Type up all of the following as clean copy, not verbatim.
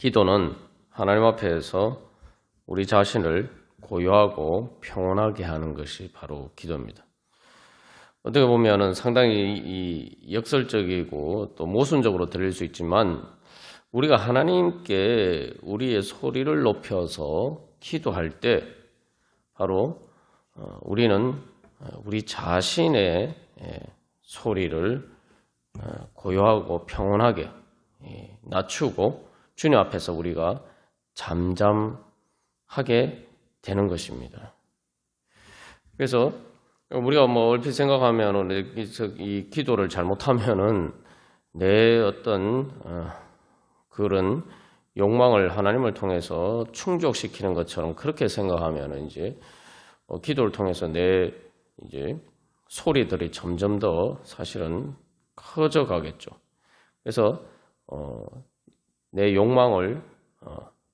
기도는 하나님 앞에서 우리 자신을 고요하고 평온하게 하는 것이 바로 기도입니다. 어떻게 보면 상당히 역설적이고 또 모순적으로 들릴 수 있지만 우리가 하나님께 우리의 소리를 높여서 기도할 때 바로 우리는 우리 자신의 소리를 고요하고 평온하게 낮추고 주님 앞에서 우리가 잠잠하게 되는 것입니다. 그래서 우리가 얼핏 생각하면 이 기도를 잘못하면은 내 어떤 그런 욕망을 하나님을 통해서 충족시키는 것처럼 그렇게 생각하면은 이제 기도를 통해서 내 이제 소리들이 점점 더 사실은 커져 가겠죠. 그래서 내 욕망을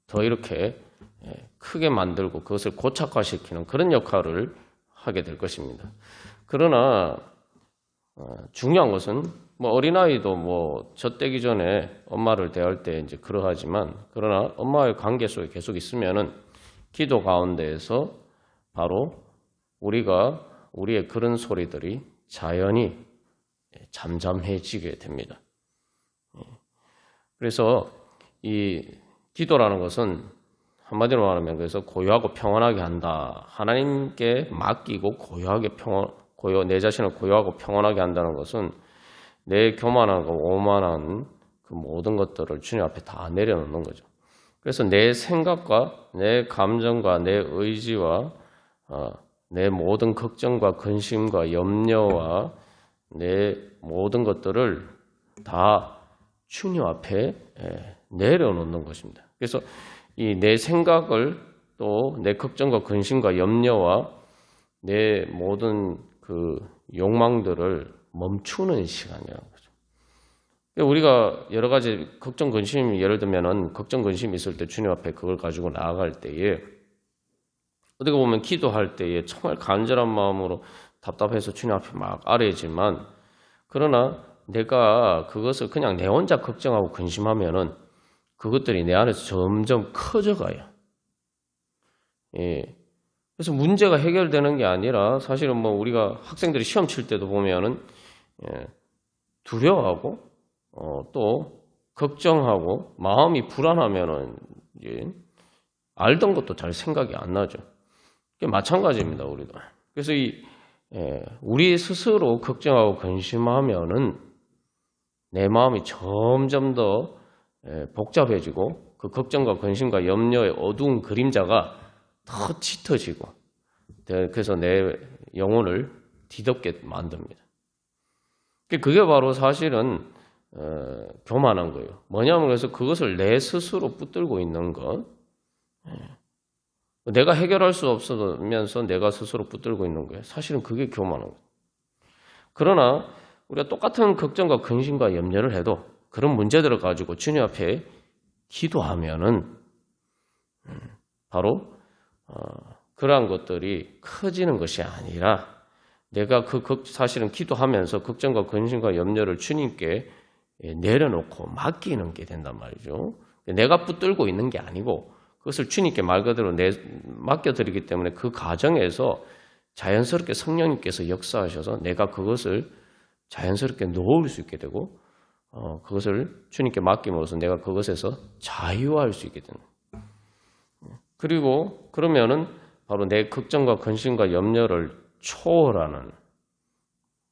더 이렇게 크게 만들고 그것을 고착화시키는 그런 역할을 하게 될 것입니다. 그러나 중요한 것은 어린아이도 젖대기 전에 엄마를 대할 때 이제 그러하지만 그러나 엄마의 관계 속에 계속 있으면은 기도 가운데에서 바로 우리가 우리의 그런 소리들이 자연히 잠잠해지게 됩니다. 그래서 이 기도라는 것은 한마디로 말하면 그래서 고요하고 평온하게 한다. 하나님께 맡기고 내 자신을 고요하고 평온하게 한다는 것은 내 교만하고 오만한 그 모든 것들을 주님 앞에 다 내려놓는 거죠. 그래서 내 생각과 내 감정과 내 의지와 내 모든 걱정과 근심과 염려와 내 모든 것들을 다 주님 앞에 내려놓는 것입니다. 그래서 이 내 생각을 또 내 걱정과 근심과 염려와 내 모든 그 욕망들을 멈추는 시간이라는 거죠. 우리가 여러 가지 걱정, 근심, 예를 들면은 걱정, 근심이 있을 때 주님 앞에 그걸 가지고 나아갈 때에 어떻게 보면 기도할 때에 정말 간절한 마음으로 답답해서 주님 앞에 막 아뢰지만 그러나 내가 그것을 그냥 내 혼자 걱정하고 근심하면은 그것들이 내 안에서 점점 커져가요. 그래서 문제가 해결되는 게 아니라 사실은 우리가 학생들이 시험 칠 때도 보면은 두려워하고 또 걱정하고 마음이 불안하면은 알던 것도 잘 생각이 안 나죠. 마찬가지입니다, 우리도. 그래서 우리 스스로 걱정하고 근심하면은 내 마음이 점점 더 복잡해지고 그 걱정과 근심과 염려의 어두운 그림자가 더 짙어지고 그래서 내 영혼을 뒤덮게 만듭니다. 그게 바로 사실은 교만한 거예요. 뭐냐면 그래서 그것을 내 스스로 붙들고 있는 것. 내가 해결할 수 없으면서 내가 스스로 붙들고 있는 거예요. 사실은 그게 교만한 거예요. 그러나 우리가 똑같은 걱정과 근심과 염려를 해도 그런 문제들을 가지고 주님 앞에 기도하면은 바로 그러한 것들이 커지는 것이 아니라 내가 사실은 기도하면서 걱정과 근심과 염려를 주님께 내려놓고 맡기는 게 된단 말이죠. 내가 붙들고 있는 게 아니고 그것을 주님께 말 그대로 맡겨드리기 때문에 그 과정에서 자연스럽게 성령님께서 역사하셔서 내가 그것을 자연스럽게 놓을 수 있게 되고 그것을 주님께 맡김으로써 내가 그것에서 자유할 수 있게 되는 거예요. 그리고 그러면은 바로 내 걱정과 근심과 염려를 초월하는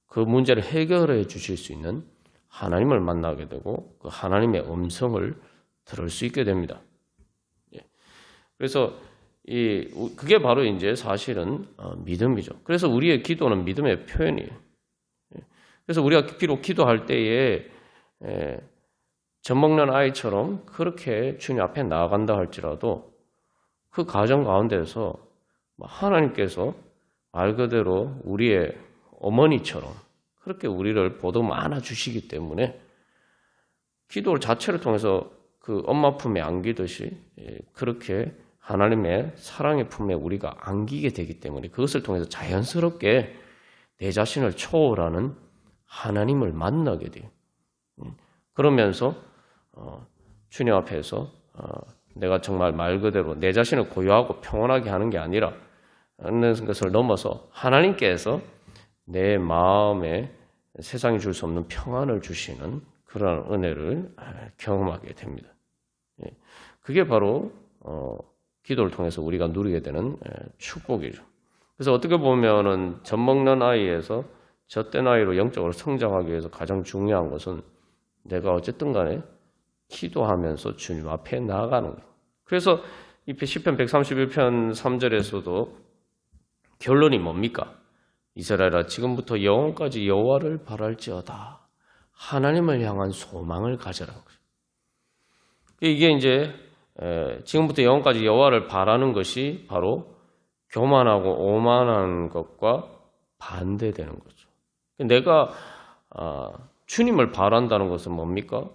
그 문제를 해결해 주실 수 있는 하나님을 만나게 되고 그 하나님의 음성을 들을 수 있게 됩니다. 그래서 그게 바로 이제 사실은 믿음이죠. 그래서 우리의 기도는 믿음의 표현이에요. 그래서 우리가 비록 기도할 때에 젖 먹는 아이처럼 그렇게 주님 앞에 나아간다 할지라도 그 과정 가운데서 하나님께서 말 그대로 우리의 어머니처럼 그렇게 우리를 보듬 안아주시기 때문에 기도 자체를 통해서 그 엄마 품에 안기듯이 그렇게 하나님의 사랑의 품에 우리가 안기게 되기 때문에 그것을 통해서 자연스럽게 내 자신을 초월하는 하나님을 만나게 돼요. 그러면서 주님 앞에서 내가 정말 말 그대로 내 자신을 고요하고 평온하게 하는 게 아니라 하는 것을 넘어서 하나님께서 내 마음에 세상이 줄 수 없는 평안을 주시는 그런 은혜를 경험하게 됩니다. 그게 바로 기도를 통해서 우리가 누리게 되는 축복이죠. 그래서 어떻게 보면은 젖먹는 아이에서 젖된 아이로 영적으로 성장하기 위해서 가장 중요한 것은 내가 어쨌든 간에 기도하면서 주님 앞에 나아가는 거예요. 그래서 이 시편 131편 3절에서도 결론이 뭡니까? 이스라엘아 지금부터 영원까지 여호와를 바랄지어다. 하나님을 향한 소망을 가져라는 거죠. 이게 이제 지금부터 영원까지 여호와를 바라는 것이 바로 교만하고 오만한 것과 반대되는 거죠. 내가 주님을 바란다는 것은 뭡니까?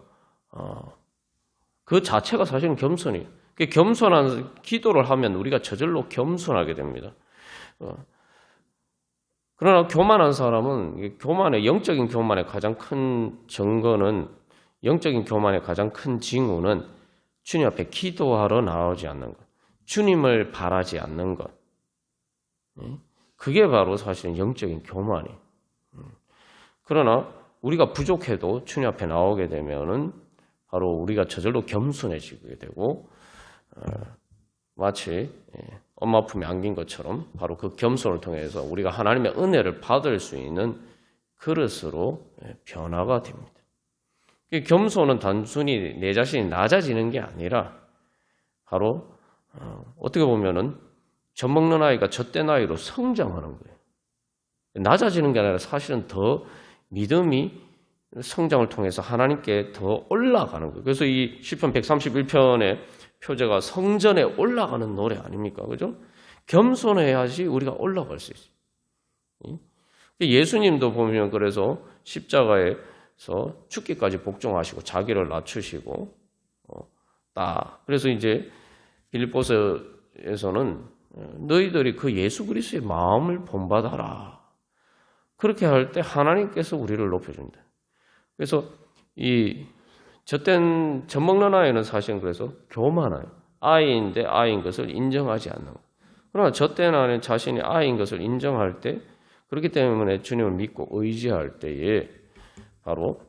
그 자체가 사실은 겸손이에요. 겸손한 기도를 하면 우리가 저절로 겸손하게 됩니다. 그러나 교만한 사람은 영적인 교만의 가장 큰 증거는 영적인 교만의 가장 큰 징후는 주님 앞에 기도하러 나오지 않는 것, 주님을 바라지 않는 것. 그게 바로 사실은 영적인 교만이에요. 그러나 우리가 부족해도 주님 앞에 나오게 되면은 바로 우리가 저절로 겸손해지게 되고 마치 엄마 품에 안긴 것처럼 바로 그 겸손을 통해서 우리가 하나님의 은혜를 받을 수 있는 그릇으로 변화가 됩니다. 겸손은 단순히 내 자신이 낮아지는 게 아니라 바로 어떻게 보면은 젖먹는 아이가 젖된 아이로 성장하는 거예요. 낮아지는 게 아니라 사실은 더 믿음이 성장을 통해서 하나님께 더 올라가는 거예요. 그래서 이 시편 131편의 표제가 성전에 올라가는 노래 아닙니까? 그죠? 겸손해야지 우리가 올라갈 수 있어요. 예수님도 보면 그래서 십자가에서 죽기까지 복종하시고 자기를 낮추시고 그래서 이제 빌립보서에서는 너희들이 그 예수 그리스도의 마음을 본받아라. 그렇게 할 때 하나님께서 우리를 높여준다. 그래서 이 젖먹는 아이는 사실은 그래서 교만해요. 아이인데 아이인 것을 인정하지 않는 거. 그러나 젖된 아이는 자신이 아이인 것을 인정할 때 그렇기 때문에 주님을 믿고 의지할 때에 바로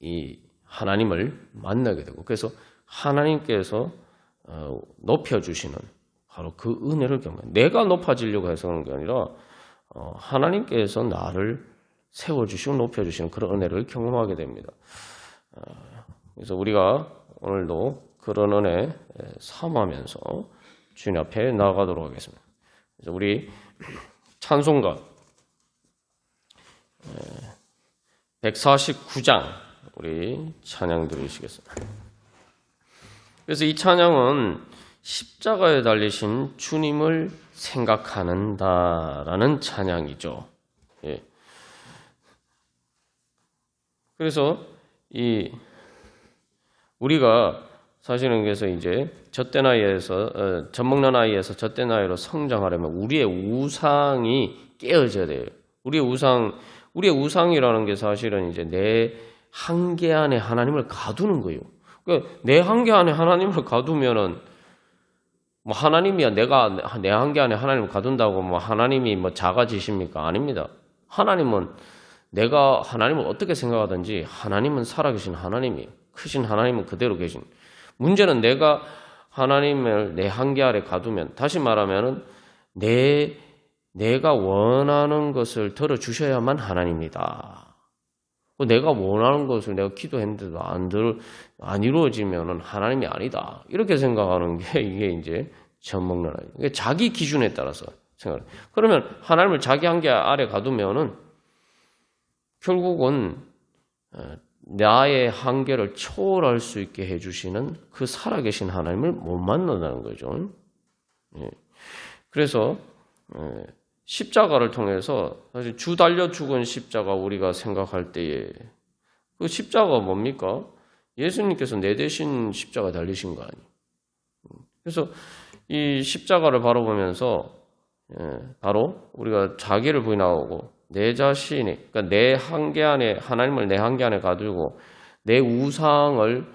이 하나님을 만나게 되고 그래서 하나님께서 높여주시는 바로 그 은혜를 경험해요. 내가 높아지려고 해서 그런 게 아니라 하나님께서 나를 세워주시고 높여주시는 그런 은혜를 경험하게 됩니다. 그래서 우리가 오늘도 그런 은혜 삼하면서 주님 앞에 나아가도록 하겠습니다. 그래서 우리 찬송가 149장 우리 찬양 들으시겠습니다. 그래서 이 찬양은 십자가에 달리신 주님을 생각하는다라는 찬양이죠. 예. 그래서 우리가 사실은 그래서 이제 젖된 아이에서 젖먹는 아이에서 젖된 아이로 성장하려면 우리의 우상이 깨어져야 돼요. 우리의 우상이라는 게 사실은 이제 내 한계 안에 하나님을 가두는 거예요. 그러니까 내 한계 안에 하나님을 가두면은 뭐 하나님이야 내가 내 한계 안에 하나님을 가둔다고 뭐 하나님이 뭐 작아지십니까? 아닙니다. 하나님은 내가 하나님을 어떻게 생각하든지 하나님은 살아계신 하나님이에요. 크신 하나님은 그대로 계신. 문제는 내가 하나님을 내 한계 아래 가두면 다시 말하면은 내가 원하는 것을 들어주셔야만 하나님이다. 내가 원하는 것을 내가 기도했는데도 안 이루어지면은 하나님이 아니다. 이렇게 생각하는 게 이게 이제 젖먹는 아이. 자기 기준에 따라서 생각을. 그러면 하나님을 자기 한계 아래 가두면은 결국은 나의 한계를 초월할 수 있게 해주시는 그 살아계신 하나님을 못 만난다는 거죠. 예. 그래서 십자가를 통해서 사실 주 달려 죽은 십자가 우리가 생각할 때에 그 십자가가 뭡니까? 예수님께서 내 대신 십자가 달리신 거 아니에요. 그래서 이 십자가를 바라보면서 바로 우리가 자기를 부인하고 내 자신이 그러니까 내 한계 안에 하나님을 내 한계 안에 가두고 내 우상을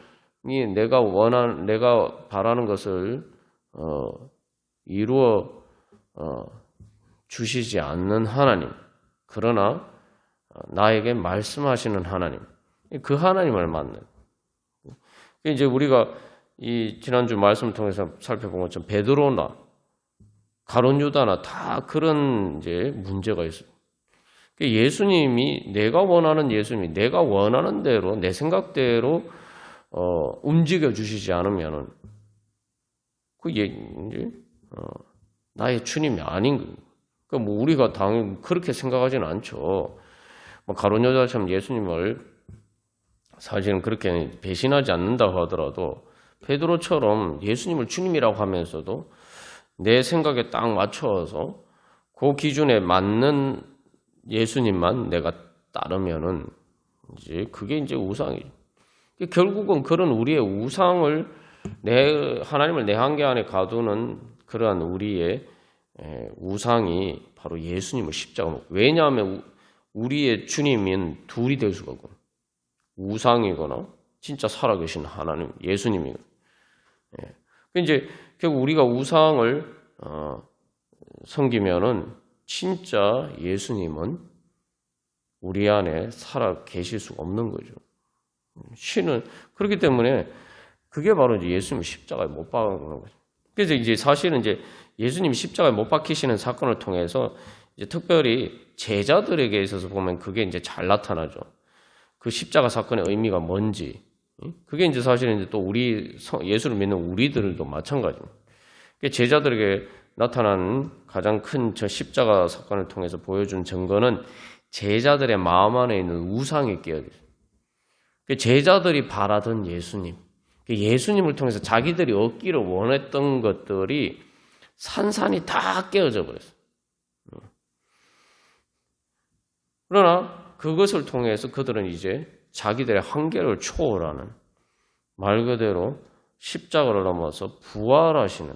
내가 바라는 것을 이루어 주시지 않는 하나님, 그러나 나에게 말씀하시는 하나님, 그 하나님을 만나요. 이제 우리가 이 지난주 말씀을 통해서 살펴본 것처럼 베드로나 가룟 유다나 다 그런 이제 문제가 있어요. 예수님이 내가 원하는 예수님이 내가 원하는 대로 내 생각대로 움직여 주시지 않으면은 이제 나의 주님이 아닌 거예요. 그러니까 뭐 우리가 당연히 그렇게 생각하지는 않죠. 뭐 가룟 유다처럼 예수님을 사실은 그렇게 배신하지 않는다고 하더라도 베드로처럼 예수님을 주님이라고 하면서도 내 생각에 딱 맞춰서 그 기준에 맞는 예수님만 내가 따르면은 이제 그게 이제 우상이죠. 결국은 그런 우리의 우상을 하나님을 내 한계 안에 가두는 그러한 우리의 우상이 바로 예수님을 십자가. 왜냐하면 우리의 주님인 둘이 될 수가 없고 우상이거나 진짜 살아계신 하나님 예수님이거나. 이제 결국 우리가 우상을 섬기면은 진짜 예수님은 우리 안에 살아 계실 수가 없는 거죠. 신은 그렇기 때문에 그게 바로 이제 예수님 십자가에 못 박는 거죠. 그래서 이제 사실은 이제 예수님 십자가에 못 박히시는 사건을 통해서 이제 특별히 제자들에게 있어서 보면 그게 이제 잘 나타나죠. 그 십자가 사건의 의미가 뭔지. 그게 이제 사실은 이제 또 우리 예수를 믿는 우리들도 마찬가지입니다. 제자들에게 나타난 가장 큰 저 십자가 사건을 통해서 보여준 증거는 제자들의 마음 안에 있는 우상이 깨어있어요. 제자들이 바라던 예수님, 예수님을 통해서 자기들이 얻기를 원했던 것들이 산산이 다 깨어져 버렸어요. 그러나 그것을 통해서 그들은 이제 자기들의 한계를 초월하는 말 그대로 십자가를 넘어서 부활하시는,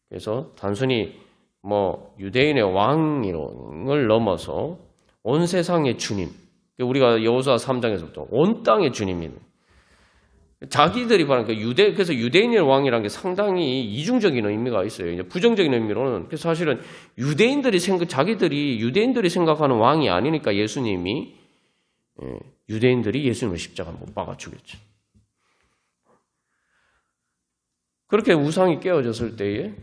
그래서 단순히 뭐 유대인의 왕을 넘어서 온 세상의 주님, 우리가 여호수아 3장에서부터 온 땅의 주님입니다. 자기들이 바라니까 그래서 유대인의 왕이라는 게 상당히 이중적인 의미가 있어요. 이제 부정적인 의미로는 그래서 사실은 자기들이 유대인들이 생각하는 왕이 아니니까 유대인들이 예수님을 십자가 못 박아 죽였죠. 그렇게 우상이 깨어졌을 때에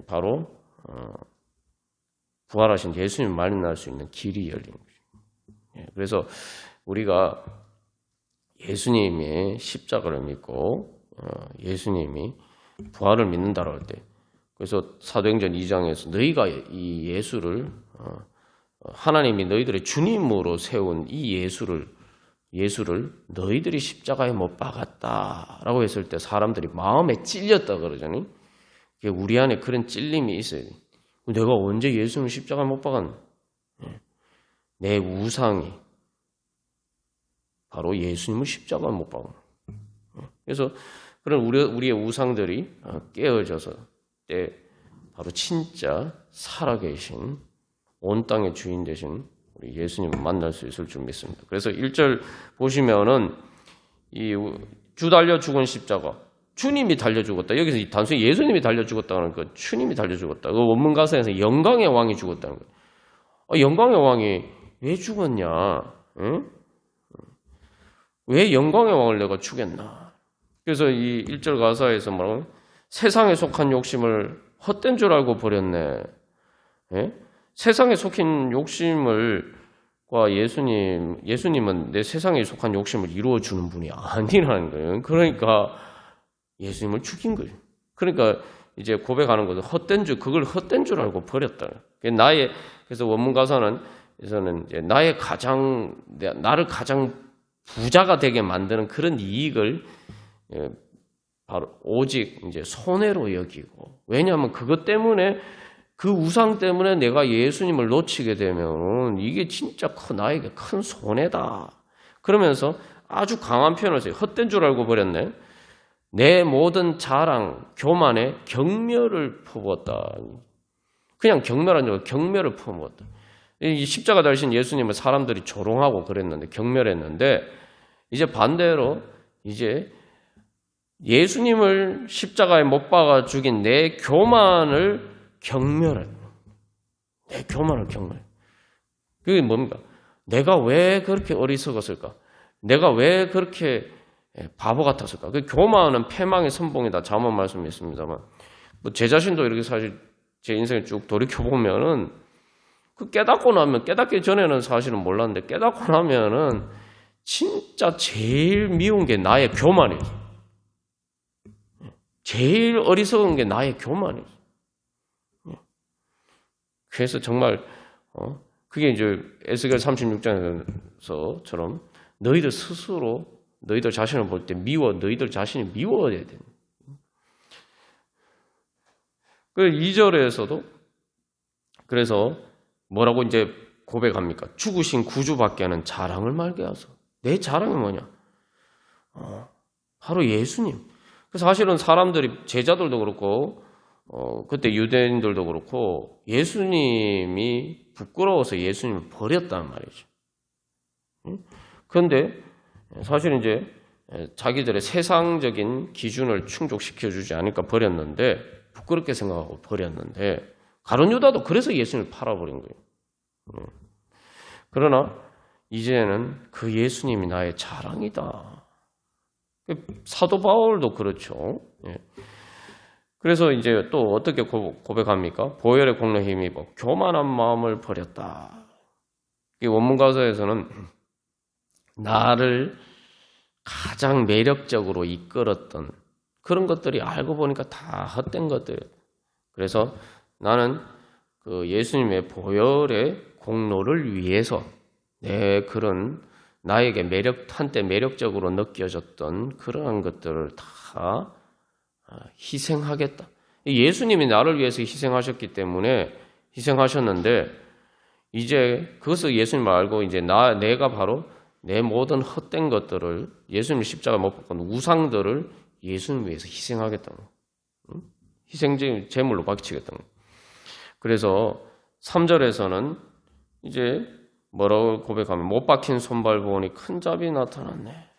바로 부활하신 예수님을 만날 수 있는 길이 열린 거죠. 그래서 우리가 예수님의 십자가를 믿고 예수님이 부활을 믿는다고 할 때, 그래서 사도행전 2장에서 너희가 이 예수를 하나님이 너희들의 주님으로 세운 이 예수를 너희들이 십자가에 못 박았다라고 했을 때 사람들이 마음에 찔렸다 그러잖아요. 우리 안에 그런 찔림이 있어요. 내가 언제 예수님을 십자가에 못 박았나? 내 우상이 바로 예수님을 십자가에 못 박아. 그래서 그런 우리의 우상들이 깨어져서 바로 진짜 살아계신 온 땅의 주인 되신 우리 예수님을 만날 수 있을 줄 믿습니다. 그래서 1절 보시면은 이 주 달려 죽은 십자가, 주님이 달려 죽었다. 여기서 단순히 예수님이 달려 죽었다는 거, 주님이 달려 죽었다. 그 원문 가사에서 영광의 왕이 죽었다는 거예요. 영광의 왕이 왜 죽었냐? 응? 왜 영광의 왕을 내가 죽였나? 그래서 이 1절 가사에서 뭐라고? 세상에 속한 욕심을 헛된 줄 알고 버렸네. 예? 세상에 속힌 욕심을 예수님은 내 세상에 속한 욕심을 이루어주는 분이 아니라는 거예요. 그러니까 예수님을 죽인 거예요. 그러니까 이제 고백하는 것은 그걸 헛된 줄 알고 버렸다. 그래서 원문 가사는 이제 나를 가장 부자가 되게 만드는 그런 이익을 바로 오직 이제 손해로 여기고, 왜냐하면 그것 때문에 그 우상 때문에 내가 예수님을 놓치게 되면 이게 진짜 나에게 큰 손해다. 그러면서 아주 강한 표현을 써요. 헛된 줄 알고 버렸네. 내 모든 자랑, 교만에 경멸을 퍼부었다. 그냥 경멸한 줄 알고 경멸을 퍼부었다. 이 십자가 달신 예수님을 사람들이 조롱하고 그랬는데, 경멸했는데, 이제 반대로 이제 예수님을 십자가에 못 박아 죽인 내 교만을 경멸해. 내 교만을 경멸해. 그게 뭡니까? 내가 왜 그렇게 어리석었을까? 내가 왜 그렇게 바보 같았을까? 그 교만은 패망의 선봉이다. 잠언 말씀이 있습니다만, 뭐 제 자신도 이렇게 사실 제 인생을 쭉 돌이켜 보면은 그 깨닫고 나면, 깨닫기 전에는 사실은 몰랐는데 깨닫고 나면은 진짜 제일 미운 게 나의 교만이에요. 제일 어리석은 게 나의 교만이에요. 그래서 정말 그게 이제 에스겔 36장에서처럼 너희들 스스로 너희들 자신을 볼 때 너희들 자신이 미워야 돼. 그 2절에서도 그래서 뭐라고 이제 고백합니까? 죽으신 구주밖에는 자랑을 말게 하소. 내 자랑이 뭐냐? 바로 예수님. 그래서 사실은 사람들이 제자들도 그렇고 그때 유대인들도 그렇고 예수님이 부끄러워서 예수님을 버렸단 말이죠. 그런데 사실 이제 자기들의 세상적인 기준을 충족시켜주지 않으니까 버렸는데 부끄럽게 생각하고 버렸는데 가룟 유다도 그래서 예수님을 팔아버린 거예요. 그러나 이제는 그 예수님이 나의 자랑이다. 사도 바울도 그렇죠. 그래서 이제 또 어떻게 고백합니까? 보혈의 공로에 힘입어 교만한 마음을 버렸다. 이 원문 가사에서는 나를 가장 매력적으로 이끌었던 그런 것들이 알고 보니까 다 헛된 것들이에요. 그래서 나는 그 예수님의 보혈의 공로를 위해서 내 그런 나에게 한때 매력적으로 느껴졌던 그러한 것들을 다 희생하겠다. 예수님이 나를 위해서 희생하셨기 때문에 희생하셨는데 이제 그것을 예수님 알고 이제 내가 바로 내 모든 헛된 것들을 예수님 십자가 못 박은 우상들을 예수님 위해서 희생하겠다는 거예요. 희생 제물로 바치겠다는 거예요. 그래서 3절에서는 이제 뭐라고 고백하면 못 박힌 손발 보니 큰 잡이 나타났네.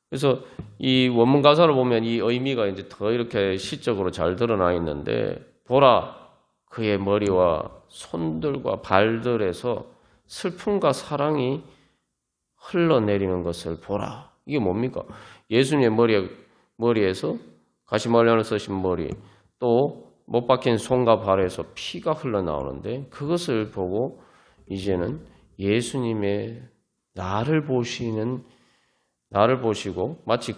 그래서 이 원문 가사를 보면 이 의미가 이제 더 이렇게 시적으로 잘 드러나 있는데 보라 그의 머리와 손들과 발들에서 슬픔과 사랑이 흘러내리는 것을 보라. 이게 뭡니까? 예수님의 머리에서 가시말년을 쓰신 머리 또 못 박힌 손과 발에서 피가 흘러나오는데 그것을 보고 이제는 예수님의 나를 보시고 마치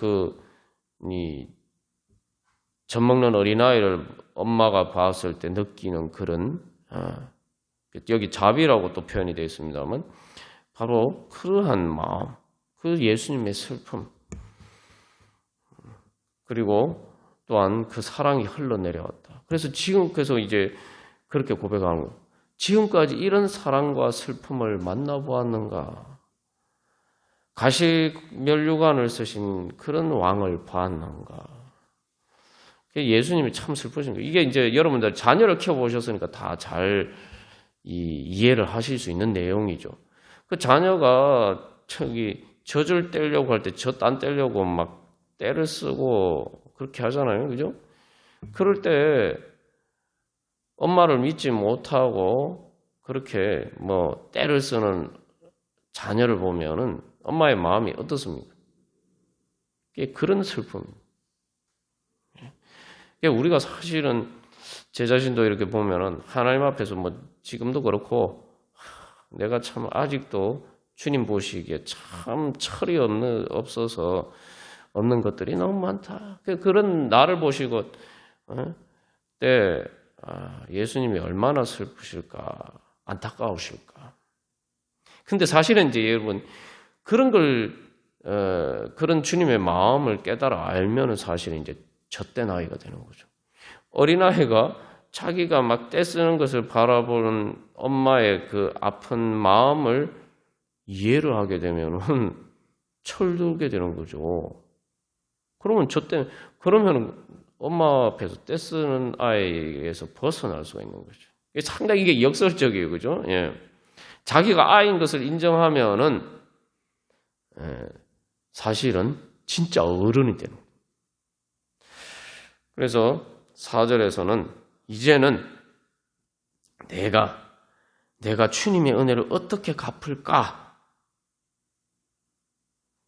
젖 먹는 어린아이를 엄마가 봤을 때 느끼는 그런 여기 자비라고 또 표현이 되어 있습니다만 바로 그러한 마음, 그 예수님의 슬픔 그리고 또한 그 사랑이 흘러내려왔다. 그래서 이제 그렇게 고백하는 거예요. 지금까지 이런 사랑과 슬픔을 만나보았는가? 가시면류관을 쓰신 그런 왕을 보았는가? 예수님이 참 슬프신 거예요. 이게 이제 여러분들 자녀를 키워보셨으니까 다 잘 이해를 하실 수 있는 내용이죠. 그 자녀가 젖을 떼려고 할 때 젖 안 떼려고 막 떼를 쓰고 그렇게 하잖아요. 그죠? 그럴 때 엄마를 믿지 못하고 그렇게 떼를 쓰는 자녀를 보면은 엄마의 마음이 어떻습니까? 그런 슬픔입니다. 우리가 사실은 제 자신도 이렇게 보면은 하나님 앞에서 지금도 그렇고 내가 참 아직도 주님 보시기에 참 철이 없어서 없는 것들이 너무 많다. 그런 나를 보시고 예수님이 얼마나 슬프실까, 안타까우실까. 근데 사실은 이제 여러분 그런 주님의 마음을 깨달아 알면은 사실은 이제 젖된 아이가 되는 거죠. 어린아이가 자기가 막 떼쓰는 것을 바라보는 엄마의 그 아픈 마음을 이해를 하게 되면은 철들게 되는 거죠. 그러면 엄마 앞에서 떼쓰는 아이에서 벗어날 수가 있는 거죠. 상당히 이게 역설적이에요. 그죠? 예. 자기가 아이인 것을 인정하면은, 사실은 진짜 어른이 되는 거예요. 그래서 4절에서는 이제는 내가 주님의 은혜를 어떻게 갚을까?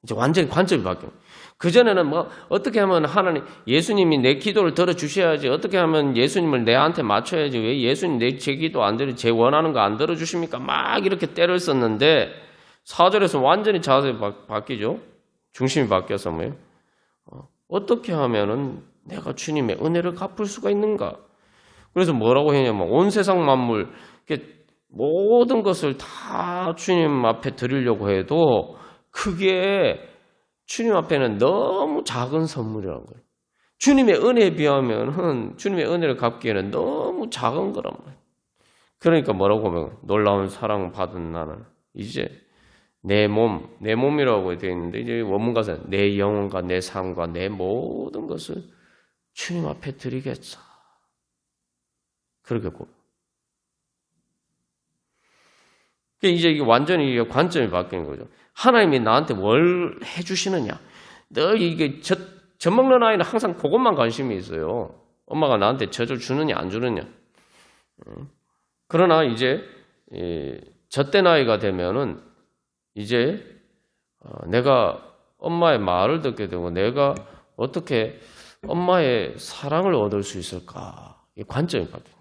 이제 완전히 관점이 바뀌어요. 그전에는 뭐 어떻게 하면 하나님 예수님이 내 기도를 들어주셔야지, 어떻게 하면 예수님을 내한테 맞춰야지, 왜 예수님 제 기도 안 들어, 제 원하는 거 안 들어주십니까? 막 이렇게 때를 썼는데 4절에서 완전히 자세히 바뀌죠. 중심이 바뀌어서 뭐예요? 어떻게 하면은 내가 주님의 은혜를 갚을 수가 있는가? 그래서 뭐라고 했냐면 온 세상 만물 모든 것을 다 주님 앞에 드리려고 해도 그게 주님 앞에는 너무 작은 선물이라는 거예요. 주님의 은혜에 비하면 주님의 은혜를 갚기에는 너무 작은 거란 말이에요. 그러니까 뭐라고 하면 놀라운 사랑 받은 나는 이제 내 몸이라고 되어 있는데 이제 원문 가서 내 영혼과 내 삶과 내 모든 것을 주님 앞에 드리겠어. 그렇게 이제 이게 완전히 관점이 바뀌는 거죠. 하나님이 나한테 뭘 해주시느냐. 늘 이게 젖 먹는 아이는 항상 그것만 관심이 있어요. 엄마가 나한테 젖을 주느냐 안 주느냐. 그러나 이제 젖된 아이가 되면은 이제 내가 엄마의 말을 듣게 되고 내가 어떻게 엄마의 사랑을 얻을 수 있을까. 이 관점이 바뀌어요.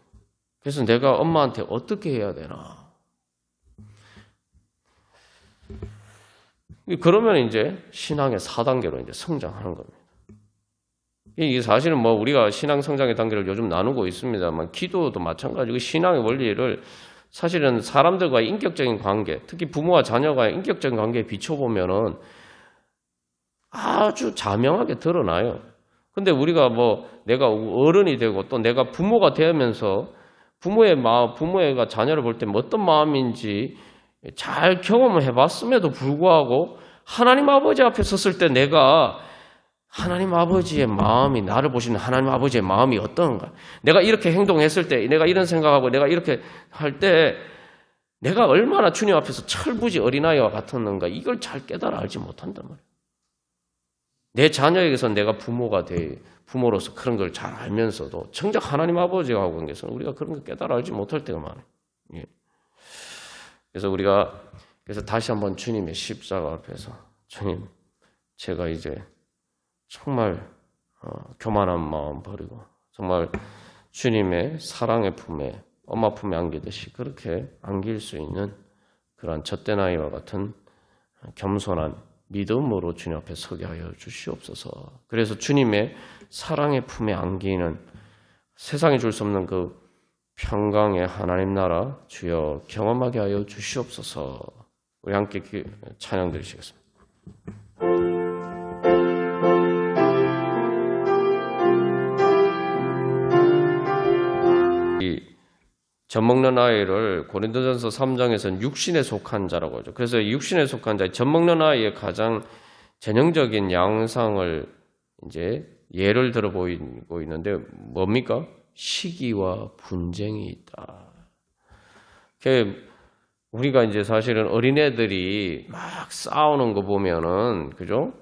그래서 내가 엄마한테 어떻게 해야 되나. 그러면 이제 신앙의 4단계로 이제 성장하는 겁니다. 이게 사실은 뭐 우리가 신앙 성장의 단계를 요즘 나누고 있습니다만 기도도 마찬가지고 신앙의 원리를 사실은 사람들과의 인격적인 관계, 특히 부모와 자녀과의 인격적인 관계에 비춰보면은 아주 자명하게 드러나요. 근데 우리가 뭐 내가 어른이 되고 또 내가 부모가 되면서 부모가 자녀를 볼 때 어떤 마음인지 잘 경험을 해봤음에도 불구하고 하나님 아버지 앞에 섰을 때 내가 하나님 아버지의 마음이 나를 보시는 하나님 아버지의 마음이 어떤가? 내가 이렇게 행동했을 때 내가 이런 생각하고 내가 이렇게 할 때 내가 얼마나 주님 앞에서 철부지 어린아이와 같았는가 이걸 잘 깨달아 알지 못한단 말이에요. 내 자녀에게서 내가 부모로서 그런 걸 잘 알면서도 정작 하나님 아버지와 하고 관계에서는 우리가 그런 걸 깨달아 알지 못할 때가 많아요. 예. 그래서 다시 한번 주님의 십자가 앞에서 주님, 제가 이제 정말 교만한 마음 버리고 정말 주님의 사랑의 품에 엄마 품에 안기듯이 그렇게 안길 수 있는 그러한 젖된 아이와 같은 겸손한 믿음으로 주님 앞에 서게 하여 주시옵소서. 그래서 주님의 사랑의 품에 안기는 세상이 줄 수 없는 그 평강의 하나님 나라 주여 경험하게 하여 주시옵소서. 우리 함께 찬양 드리시겠습니다. 이 젖먹는 아이를 고린도전서 3장에서는 육신에 속한 자라고 하죠. 그래서 육신에 속한 자, 젖먹는 아이의 가장 전형적인 양상을 이제 예를 들어 보이고 있는데 뭡니까? 시기와 분쟁이 있다. 우리가 이제 사실은 어린애들이 막 싸우는 거 보면은, 그죠?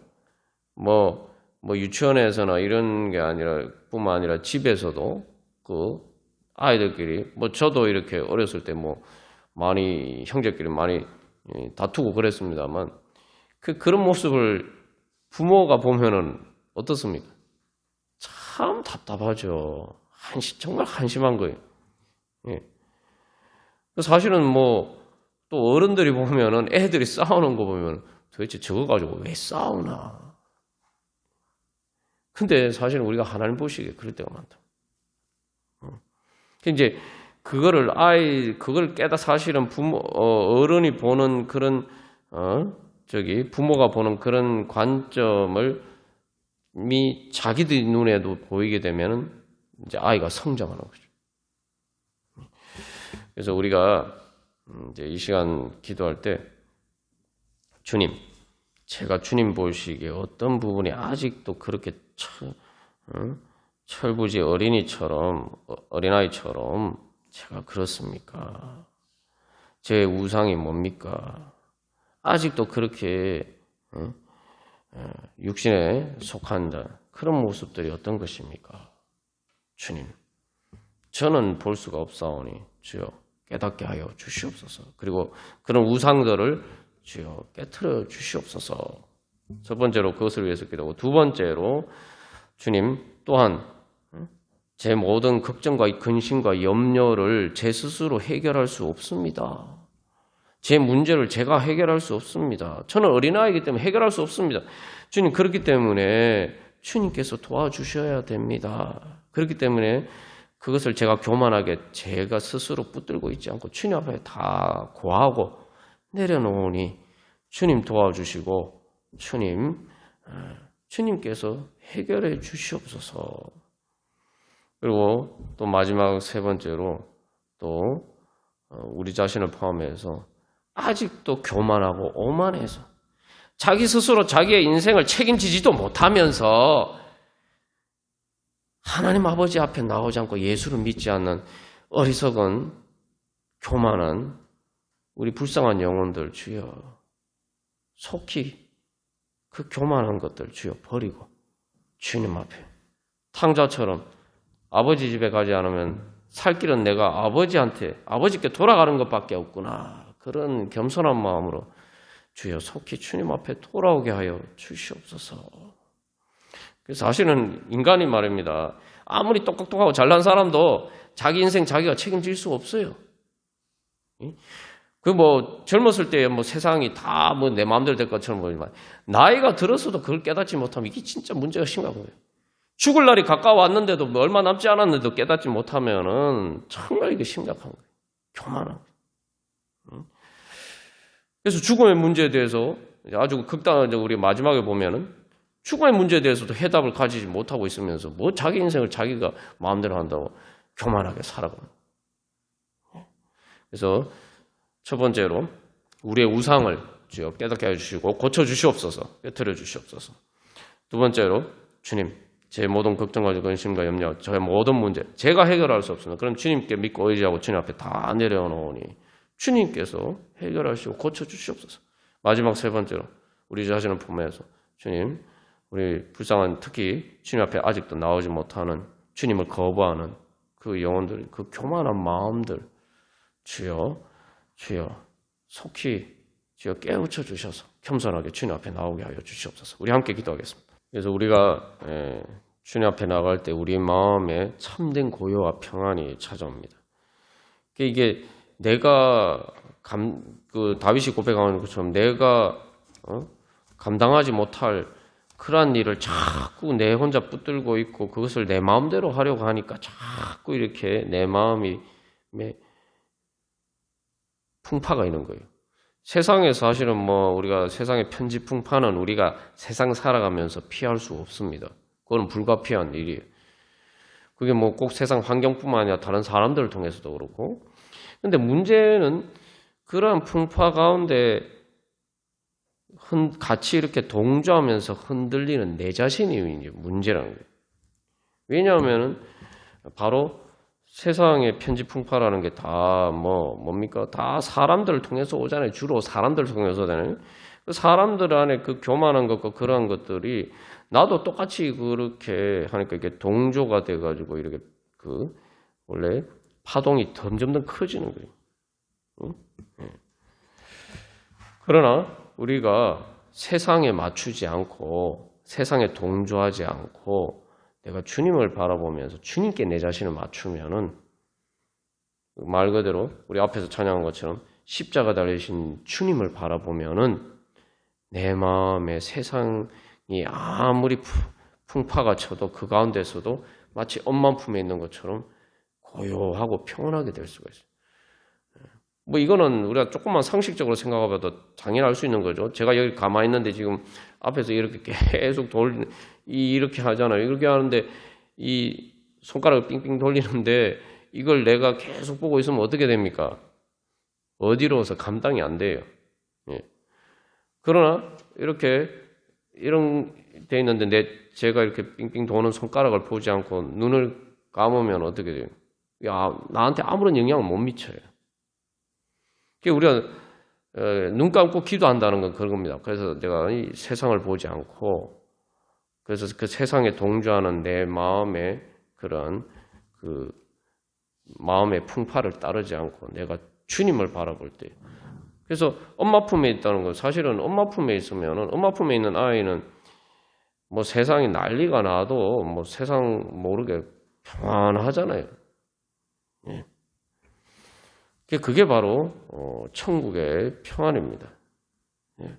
뭐 유치원에서나 이런 게 뿐만 아니라 집에서도 그 아이들끼리, 저도 이렇게 어렸을 때 많이, 형제끼리 많이 다투고 그랬습니다만, 그런 모습을 부모가 보면은 어떻습니까? 참 답답하죠. 정말 한심한 거예요. 예. 사실은 또 어른들이 보면은 애들이 싸우는 거 보면 도대체 저거 가지고 왜 싸우나. 근데 사실은 우리가 하나님 보시기에 그럴 때가 많다. 이제 그걸 깨다 사실은 어른이 보는 그런, 부모가 보는 그런 관점을 자기들 눈에도 보이게 되면은 이제 아이가 성장하는 거죠. 그래서 우리가 이제 이 시간 기도할 때 주님, 제가 주님 보시기에 어떤 부분이 아직도 그렇게 철부지 어린아이처럼 제가 그렇습니까? 제 우상이 뭡니까? 아직도 그렇게 육신에 속한 자, 그런 모습들이 어떤 것입니까? 주님, 저는 볼 수가 없사오니 주여 깨닫게 하여 주시옵소서. 그리고 그런 우상들을 주여 깨트려 주시옵소서. 첫 번째로 그것을 위해서 기도하고, 두 번째로 주님 또한 제 모든 걱정과 근심과 염려를 제 스스로 해결할 수 없습니다. 제 문제를 제가 해결할 수 없습니다. 저는 어린아이이기 때문에 해결할 수 없습니다. 주님, 그렇기 때문에 주님께서 도와주셔야 됩니다. 그렇기 때문에 그것을 제가 교만하게 제가 스스로 붙들고 있지 않고 주님 앞에 다 고하고 내려놓으니 주님 도와주시고 주님께서 해결해 주시옵소서. 그리고 또 마지막 세 번째로 또 우리 자신을 포함해서 아직도 교만하고 오만해서 자기 스스로 자기의 인생을 책임지지도 못하면서 하나님 아버지 앞에 나오지 않고 예수를 믿지 않는 어리석은 교만한 우리 불쌍한 영혼들 주여 속히 그 교만한 것들 주여 버리고 주님 앞에 탕자처럼 아버지 집에 가지 않으면 살 길은 내가 아버지께 돌아가는 것밖에 없구나. 그런 겸손한 마음으로 주여 속히 주님 앞에 돌아오게 하여 주시옵소서. 그래서 사실은 인간이 말입니다. 아무리 똑똑하고 잘난 사람도 자기 인생 자기가 책임질 수가 없어요. 젊었을 때 세상이 다 내 마음대로 될 것처럼 보이지만 나이가 들어서도 그걸 깨닫지 못하면 이게 진짜 문제가 심각한 거예요. 죽을 날이 가까워왔는데도 얼마 남지 않았는데도 깨닫지 못하면은 정말 이게 심각한 거예요. 교만한 거예요. 그래서 죽음의 문제에 대해서 아주 극단적으로 우리 마지막에 보면은 죽음의 문제에 대해서도 해답을 가지지 못하고 있으면서 자기 인생을 자기가 마음대로 한다고 교만하게 살아가는 거예요. 그래서 첫 번째로 우리의 우상을 주여 깨닫게 해주시고 고쳐주시옵소서, 깨트려 주시옵소서. 두 번째로 주님, 제 모든 걱정과 근심과 염려, 저의 모든 문제 제가 해결할 수 없습니다. 그럼 주님께 믿고 의지하고 주님 앞에 다 내려놓으니 주님께서 해결하시고 고쳐주시옵소서. 마지막 세 번째로 우리 자신을 품에서 주님, 우리 불쌍한 특히 주님 앞에 아직도 나오지 못하는 주님을 거부하는 그 영혼들, 그 교만한 마음들 주여 속히 주여 깨우쳐 주셔서 겸손하게 주님 앞에 나오게 하여 주시옵소서. 우리 함께 기도하겠습니다. 그래서 우리가 주님 앞에 나갈 때 우리 마음에 참된 고요와 평안이 찾아옵니다. 이게 내가 다윗이 고백하는 것처럼 내가 감당하지 못할 그러한 일을 자꾸 내 혼자 붙들고 있고 그것을 내 마음대로 하려고 하니까 자꾸 이렇게 내 마음이 풍파가 있는 거예요. 세상에서 사실은 우리가 세상의 편지풍파는 우리가 세상 살아가면서 피할 수 없습니다. 그건 불가피한 일이에요. 그게 꼭 세상 환경뿐만 아니라 다른 사람들을 통해서도 그렇고. 근데 문제는 그러한 풍파 가운데 같이 이렇게 동조하면서 흔들리는 내 자신이 문제라는 거예요. 왜냐하면 바로 세상의 편지풍파라는 게 다 뭡니까? 다 사람들을 통해서 오잖아요. 주로 사람들을 통해서 오잖아요. 그 사람들 안에 그 교만한 것과 그러한 것들이 나도 똑같이 그렇게 하니까 이게 동조가 돼가지고 이렇게 원래 파동이 점점 더 커지는 거예요. 응? 그러나 우리가 세상에 맞추지 않고 세상에 동조하지 않고 내가 주님을 바라보면서 주님께 내 자신을 맞추면은 말 그대로 우리 앞에서 찬양한 것처럼 십자가 달리신 주님을 바라보면은 내 마음에 세상이 아무리 풍파가 쳐도 그 가운데서도 마치 엄마 품에 있는 것처럼 고요하고 평온하게 될 수가 있어요. 이거는 우리가 조금만 상식적으로 생각해봐도 당연히 알 수 있는 거죠. 제가 여기 가만히 있는데 지금 앞에서 이렇게 계속 이렇게 하잖아요. 이렇게 하는데 이 손가락을 삥삥 돌리는데 이걸 내가 계속 보고 있으면 어떻게 됩니까? 어디로서 감당이 안 돼요. 예. 그러나 이렇게 이런 돼 있는데 제가 이렇게 삥삥 도는 손가락을 보지 않고 눈을 감으면 어떻게 돼요? 나한테 아무런 영향을 못 미쳐요. 우리가 눈 감고 기도한다는 건 그런 겁니다. 그래서 내가 이 세상을 보지 않고 그래서 그 세상에 동조하는 내 마음의 그런 그 마음의 풍파를 따르지 않고 내가 주님을 바라볼 때. 그래서 엄마 품에 있다는 건 사실은 엄마 품에 있으면은 엄마 품에 있는 아이는 뭐 세상이 난리가 나도 뭐 세상 모르게 평안하잖아요. 예. 그게 바로 천국의 평안입니다. 예.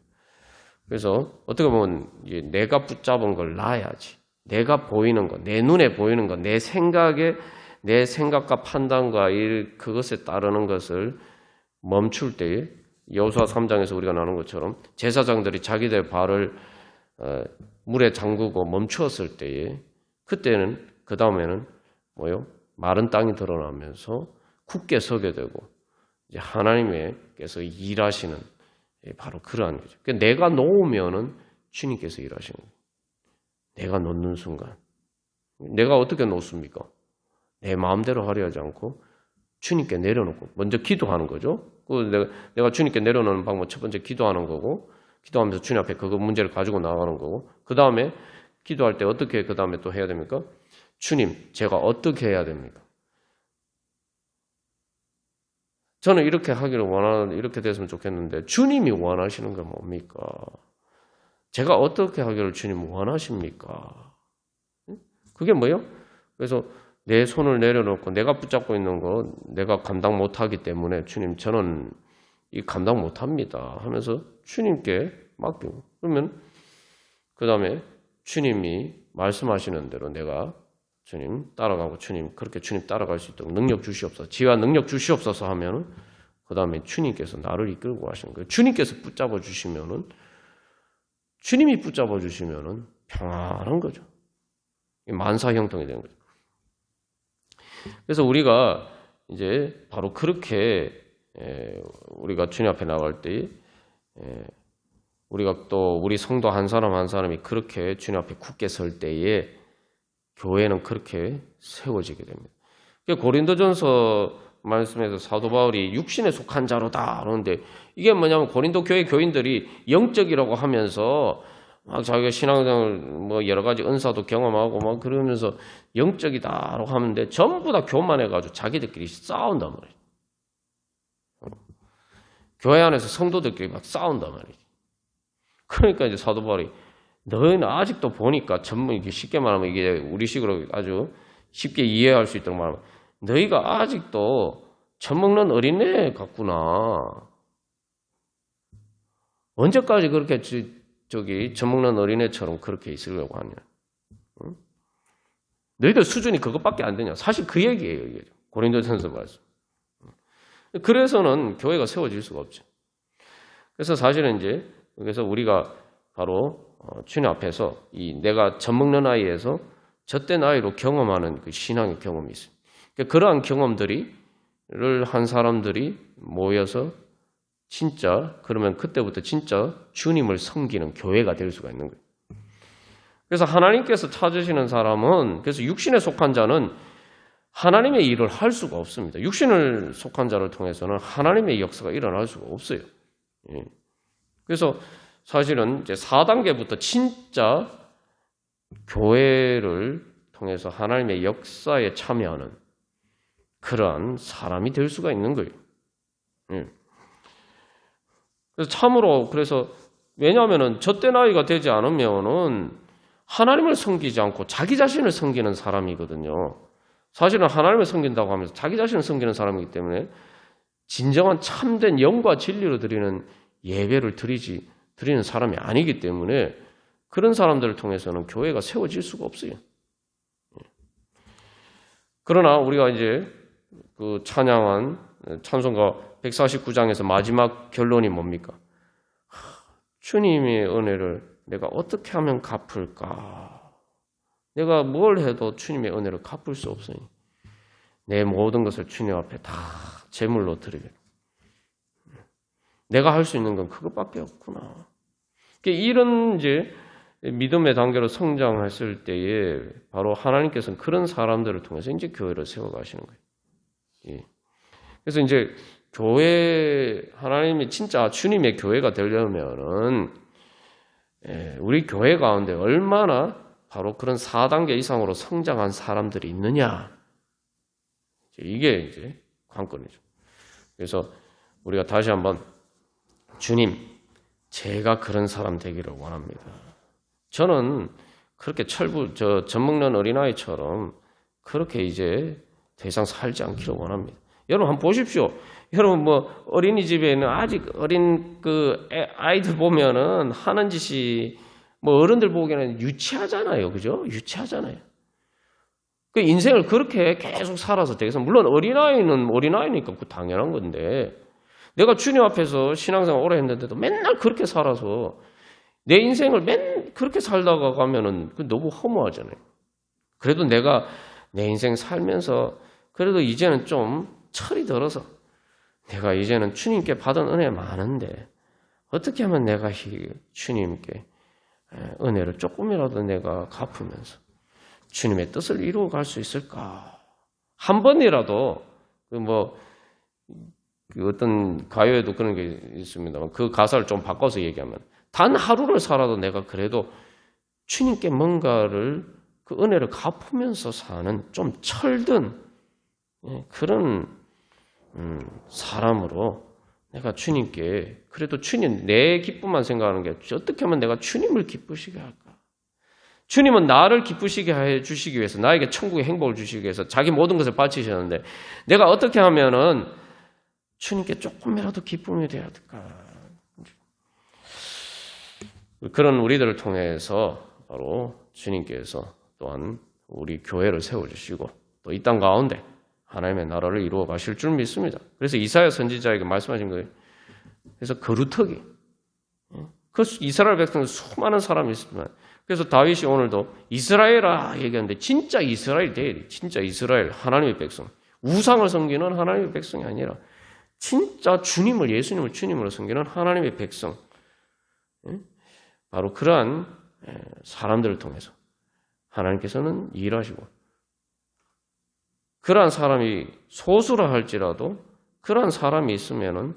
그래서 어떻게 보면 내가 붙잡은 걸 놔야지. 내가 보이는 것, 내 눈에 보이는 것, 내 생각과 판단과 그것에 따르는 것을 멈출 때에 여호수아 3장에서 우리가 나눈 것처럼 제사장들이 자기들 발을 물에 잠그고 멈추었을 때에 그때는 그 다음에는 마른 땅이 드러나면서 굳게 서게 되고 이제 하나님께서 일하시는 바로 그러한 거죠. 그러니까 내가 놓으면은 주님께서 일하시는 거예요. 내가 놓는 순간 내가 어떻게 놓습니까? 내 마음대로 하려 하지 않고 주님께 내려놓고 먼저 기도하는 거죠. 내가 주님께 내려놓는 방법 첫 번째 기도하는 거고 기도하면서 주님 앞에 그 문제를 가지고 나가는 거고 그 다음에 기도할 때 어떻게 그 다음에 또 해야 됩니까? 주님 제가 어떻게 해야 됩니까? 저는 이렇게 하기를 이렇게 됐으면 좋겠는데 주님이 원하시는 건 뭡니까? 제가 어떻게 하기를 주님 원하십니까? 그게 뭐예요? 그래서 내 손을 내려놓고 내가 붙잡고 있는 거 내가 감당 못하기 때문에 주님 저는 이 감당 못합니다 하면서 주님께 맡기고 그러면 그 다음에 주님이 말씀하시는 대로 내가 주님 따라가고 주님 그렇게 주님 따라갈 수 있도록 능력 주시옵소서 지혜와 능력 주시옵소서 하면은 그 다음에 주님께서 나를 이끌고 가시는 거예요. 주님께서 붙잡아 주시면은 주님이 붙잡아 주시면은 평안한 거죠. 만사 형통이 되는 거죠. 그래서 우리가 이제 바로 그렇게 우리가 주님 앞에 나갈 때 우리가 또 우리 성도 한 사람 한 사람이 그렇게 주님 앞에 굳게 설 때에 교회는 그렇게 세워지게 됩니다. 고린도전서 말씀에서 사도 바울이 육신에 속한 자로다 그러는데 이게 뭐냐면 고린도 교회 교인들이 영적이라고 하면서 막 자기가 신앙생활 뭐 여러 가지 은사도 경험하고 막 그러면서 영적이다라고 하는데 전부 다 교만해가지고 자기들끼리 싸운단 말이에요. 교회 안에서 성도들끼리 막 싸운단 말이에요. 그러니까 이제 사도 바울이 너희는 아직도 보니까 이게 쉽게 말하면 이게 우리식으로 아주 쉽게 이해할 수 있도록 말하면 너희가 아직도 젖먹는 어린애 같구나. 언제까지 그렇게 젖먹는 어린애처럼 그렇게 있으려고 하냐. 응? 너희들 수준이 그것밖에 안 되냐. 사실 그 얘기예요. 이게. 고린도전서 말씀. 그래서는 교회가 세워질 수가 없죠. 그래서 사실은 이제 그래서 우리가 바로 주님 앞에서 내가 젖먹는 아이에서 젖된 아이로 경험하는 그 신앙의 경험이 있어요. 그러한 경험들을 한 사람들이 모여서 진짜 그러면 그때부터 진짜 주님을 섬기는 교회가 될 수가 있는 거예요. 그래서 하나님께서 찾으시는 사람은 그래서 육신에 속한 자는 하나님의 일을 할 수가 없습니다. 육신을 속한 자를 통해서는 하나님의 역사가 일어날 수가 없어요. 그래서 사실은 이제 4단계부터 진짜 교회를 통해서 하나님의 역사에 참여하는 그러한 사람이 될 수가 있는 거예요. 그래서 참으로 그래서 왜냐하면은 젖된 아이가 되지 않으면은 하나님을 섬기지 않고 자기 자신을 섬기는 사람이거든요. 사실은 하나님을 섬긴다고 하면서 자기 자신을 섬기는 사람이기 때문에 진정한 참된 영과 진리로 드리는 예배를 드리는 사람이 아니기 때문에 그런 사람들을 통해서는 교회가 세워질 수가 없어요. 그러나 우리가 이제 그 찬양한 찬송가 149장에서 마지막 결론이 뭡니까? 주님의 은혜를 내가 어떻게 하면 갚을까? 내가 뭘 해도 주님의 은혜를 갚을 수 없으니 내 모든 것을 주님 앞에 다 제물로 드리게. 내가 할 수 있는 건 그것밖에 없구나. 이런 이제 믿음의 단계로 성장했을 때에 바로 하나님께서는 그런 사람들을 통해서 이제 교회를 세워가시는 거예요. 그래서 이제 교회, 하나님이 진짜 주님의 교회가 되려면은 우리 교회 가운데 얼마나 바로 그런 4단계 이상으로 성장한 사람들이 있느냐. 이게 이제 관건이죠. 그래서 우리가 다시 한번 주님, 제가 그런 사람 되기를 원합니다. 저는 그렇게 젖 먹는 어린아이처럼 그렇게 이제 더 이상 살지 않기를 원합니다. 여러분 한번 보십시오. 여러분 뭐 어린이집에 있는 아직 어린 아이들 보면은 하는 짓이 뭐 어른들 보기에는 유치하잖아요. 그죠? 유치하잖아요. 그 인생을 그렇게 계속 살아서 되겠어. 물론 어린아이는 어린아이니까 그 당연한 건데 내가 주님 앞에서 신앙생활 오래 했는데도 맨날 그렇게 살아서 내 인생을 그렇게 살다가 가면은 그 너무 허무하잖아요. 그래도 내가 내 인생 살면서 그래도 이제는 좀 철이 들어서 내가 이제는 주님께 받은 은혜 많은데 어떻게 하면 내가 주님께 은혜를 조금이라도 내가 갚으면서 주님의 뜻을 이루어 갈 수 있을까? 한 번이라도 어떤 가요에도 그런 게 있습니다만 그 가사를 좀 바꿔서 얘기하면 단 하루를 살아도 내가 그래도 주님께 뭔가를 그 은혜를 갚으면서 사는 좀 철든 그런 사람으로 내가 주님께 그래도 주님 내 기쁨만 생각하는 게 어떻게 하면 내가 주님을 기쁘시게 할까? 주님은 나를 기쁘시게 해 주시기 위해서 나에게 천국의 행복을 주시기 위해서 자기 모든 것을 바치셨는데 내가 어떻게 하면은 주님께 조금이라도 기쁨이 되어야 될까? 그런 우리들을 통해서 바로 주님께서 또한 우리 교회를 세워주시고 또 이 땅 가운데 하나님의 나라를 이루어 가실 줄 믿습니다. 그래서 이사야 선지자에게 말씀하신 거예요. 그래서 거루터기. 그 이스라엘 백성 수많은 사람이 있지만 그래서 다윗이 오늘도 이스라엘아 얘기하는데 진짜 이스라엘 돼야 진짜 이스라엘 하나님의 백성. 우상을 섬기는 하나님의 백성이 아니라 진짜 주님을 예수님을 주님으로 섬기는 하나님의 백성. 바로 그러한 사람들을 통해서 하나님께서는 일하시고 그러한 사람이 소수라 할지라도 그러한 사람이 있으면은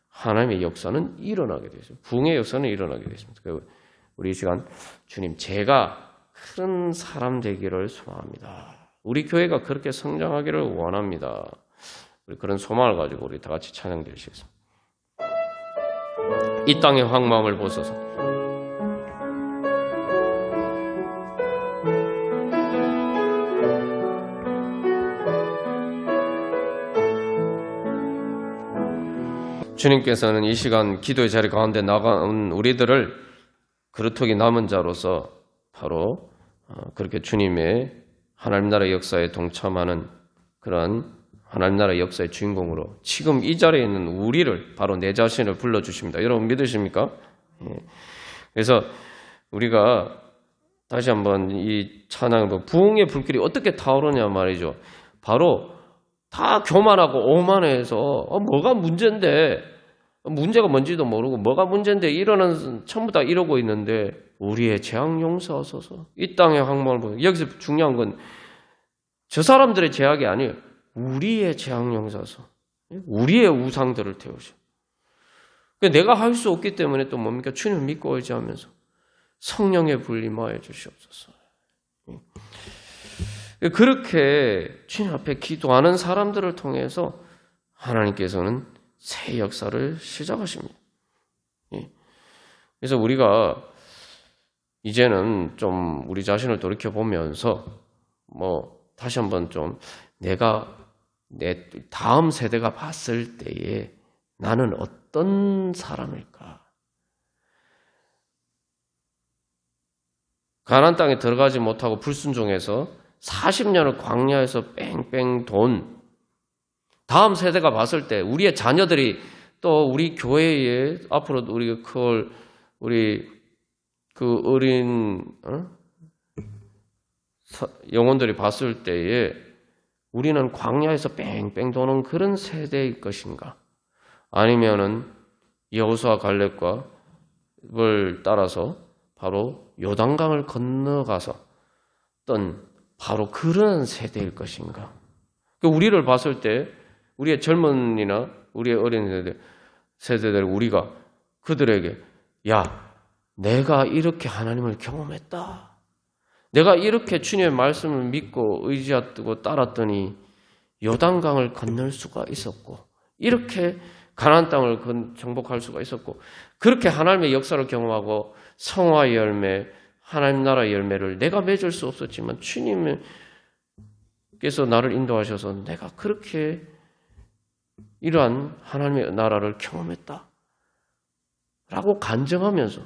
하나님의 역사는 일어나게 되죠. 부흥의 역사는 일어나게 되십니다. 우리 이 시간 주님 제가 큰 사람 되기를 소망합니다. 우리 교회가 그렇게 성장하기를 원합니다. 우리 그런 소망을 가지고 우리 다 같이 찬양 드리시겠습니다. 이 땅의 황망함을 보소서. 주님께서는 이 시간 기도의 자리 가운데 나간 우리들을 그루터기 남은 자로서 바로 그렇게 주님의 하나님 나라의 역사에 동참하는 그런 하나님 나라의 역사의 주인공으로 지금 이 자리에 있는 우리를 바로 내 자신을 불러주십니다. 여러분 믿으십니까? 그래서 우리가 다시 한번 이 찬양 부흥의 불길이 어떻게 타오르냐 말이죠. 바로 다 교만하고 오만해서 뭐가 문제인데 문제가 뭔지도 모르고 뭐가 문제인데 이러는 전부 다 이러고 있는데 우리의 재앙 용서하소서. 이 땅의 황망을 보고 여기서 중요한 건 저 사람들의 죄악이 아니에요. 우리의 재앙 용서하소서. 우리의 우상들을 태우셔. 내가 할 수 없기 때문에 또 뭡니까? 주님을 믿고 의지하면서 성령의 불 임하여 주시옵소서. 그렇게 주님 앞에 기도하는 사람들을 통해서 하나님께서는 새 역사를 시작하십니다. 그래서 우리가 이제는 좀 우리 자신을 돌이켜보면서 다시 한번 좀 내가 내 다음 세대가 봤을 때에 나는 어떤 사람일까? 가나안 땅에 들어가지 못하고 불순종해서 40년을 광야에서 뺑뺑 돈 다음 세대가 봤을 때 우리의 자녀들이 또 우리 교회에 앞으로 우리 그 어린 영혼들이 봤을 때에 우리는 광야에서 뺑뺑 도는 그런 세대일 것인가? 아니면은 여호수아 갈렙과 을 따라서 바로 요단강을 건너가서 어떤 바로 그런 세대일 것인가? 우리를 봤을 때 우리의 젊은이나 우리의 어린 세대들 우리가 그들에게 야, 내가 이렇게 하나님을 경험했다. 내가 이렇게 주님의 말씀을 믿고 의지하고 따랐더니 요단강을 건널 수가 있었고 이렇게 가나안 땅을 정복할 수가 있었고 그렇게 하나님의 역사를 경험하고 성화의 열매, 하나님 나라의 열매를 내가 맺을 수 없었지만 주님께서 나를 인도하셔서 내가 그렇게 이러한 하나님의 나라를 경험했다 라고 간증하면서